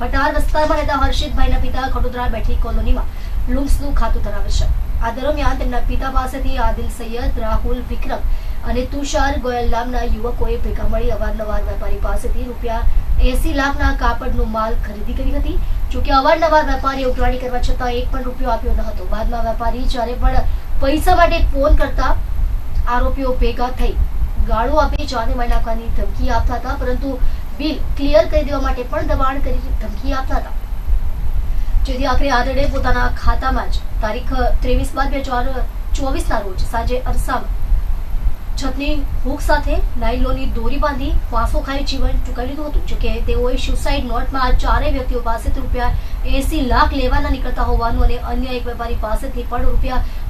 બટાર વિસ્તારમાં રહેતા હર્ષિતભાઈના પિતા ખડોદરા બેઠી કોલોનીમાં લુમ્સનું ખાતું ધરાવે છે. આ દરમિયાન તેમના પિતા પાસેથી આદિલ સૈયદ, રાહુલ, વિક્રમ અને તુષાર ગોયલ નામના યુવકોએ ભેગા મળી અવારનવાર વેપારી પાસેથી ₹80 લાખના કાપડનો માલ ખરીદી કરી હતી. જોકે અવારનવાર વેપારીએ ઉઘરાણી કરવા છતાં એક પણ રૂપિયો આપ્યો ન હતો. બાદમાં વેપારી જ્યારે પણ પૈસા માટે ફોન કરતા આરોપીઓ ભેગા થઈ ગાળો આપી જાને મારી નાખવાની ધમકી આપતા હતા, પરંતુ બિલ ક્લિયર કરી દેવા માટે પણ દબાણ કરી ધમકી આપતા હતા, જેથી આખરે આદડે પોતાના ખાતામાં જ તારીખ 23/12/2024 રોજ સાંજે અરસામાં છતની હૂક સાથે નાયલોનની દોરી બાંધી ફાંસો ખાઈ જીવન ટૂંકાવી લીધું હતું. જોકે તેઓએ સુસાઇડ નોટમાં આ ચારેય વ્યક્તિઓ પાસેથી ₹80 લાખ લેવાના નીકળતા હોવાનું અને અન્ય એક વેપારી પાસેથી પણ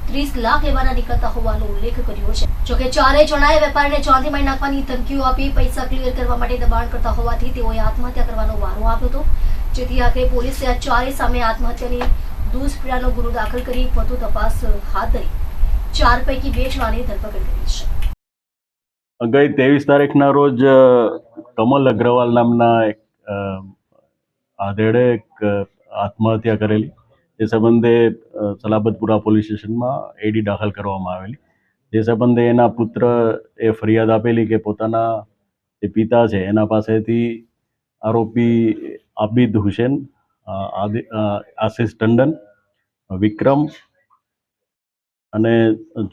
₹30 લાખ લેવાના નીકળતા હોવાનો ઉલ્લેખ કર્યો છે. જોકે ચારેય જણાએ વેપારીને જાનથી મારી નાખવાની ધમકીઓ આપી પૈસા ક્લિયર કરવા માટે દબાણ કરતા હોવાથી તેઓએ આત્મહત્યા કરવાનો વારો આપ્યો હતો, જેથી આખરે પોલીસે આ ચારેય સામે આત્મહત્યાની દુષ્પ્રેરણાનો ગુનો દાખલ કરી વધુ તપાસ હાથ ધરી 4 પૈકી 2 જણાની ધરપકડ કરી છે. ગઈ 23 તારીખના રોજ કમલ અગ્રવાલ નામના એક આધેડે એક આત્મહત્યા કરેલી. એ સંબંધે સલાબતપુરા પોલીસ સ્ટેશનમાં એડી દાખલ કરવામાં આવેલી. જે સંબંધે એના પુત્ર એ ફરિયાદ આપેલી કે પોતાના જે પિતા છે એના પાસેથી આરોપી આબિદ હુસેન, આશિષ ટંડન, વિક્રમ અને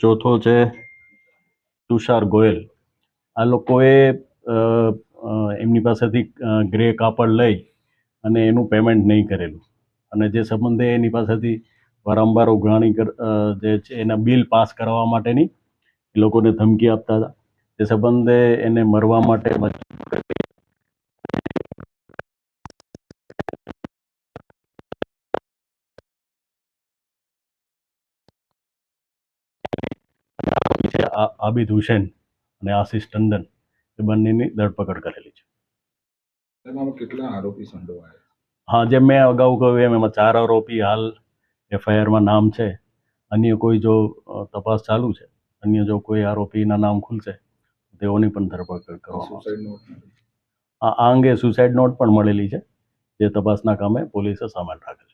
ચોથો છે તુષાર ગોયલ, આ લોકોએ એમની પાસેથી ગ્રે કાપડ લઈ અને એનું પેમેન્ટ નહીં કરેલું, અને જે સંબંધે એની પાસેથી વારંવાર ઉઘરાણી જે છે એના બિલ પાસ કરવા માટેની એ લોકોને ધમકી આપતા હતા. જે સંબંધે એને મરવા માટે મજબૂર કરી આબિદ હુસેન અને આશિષ ટંડન એ બંનેની ધરપકડ કરેલી છે. કેટલા આરોપી સંડોવાયા? હા, જેમ મેં અગાઉ કહ્યું એમાં 4 આરોપી હાલ FIRમાં નામ છે. અન્ય કોઈ જો તપાસ ચાલુ છે, અન્ય જો કોઈ આરોપીના નામ ખુલશે તેઓની પણ ધરપકડ કરવામાં. આ અંગે સુસાઇડ નોટ પણ મળેલી છે, જે તપાસના કામે પોલીસે સામાન રાખેલ છે.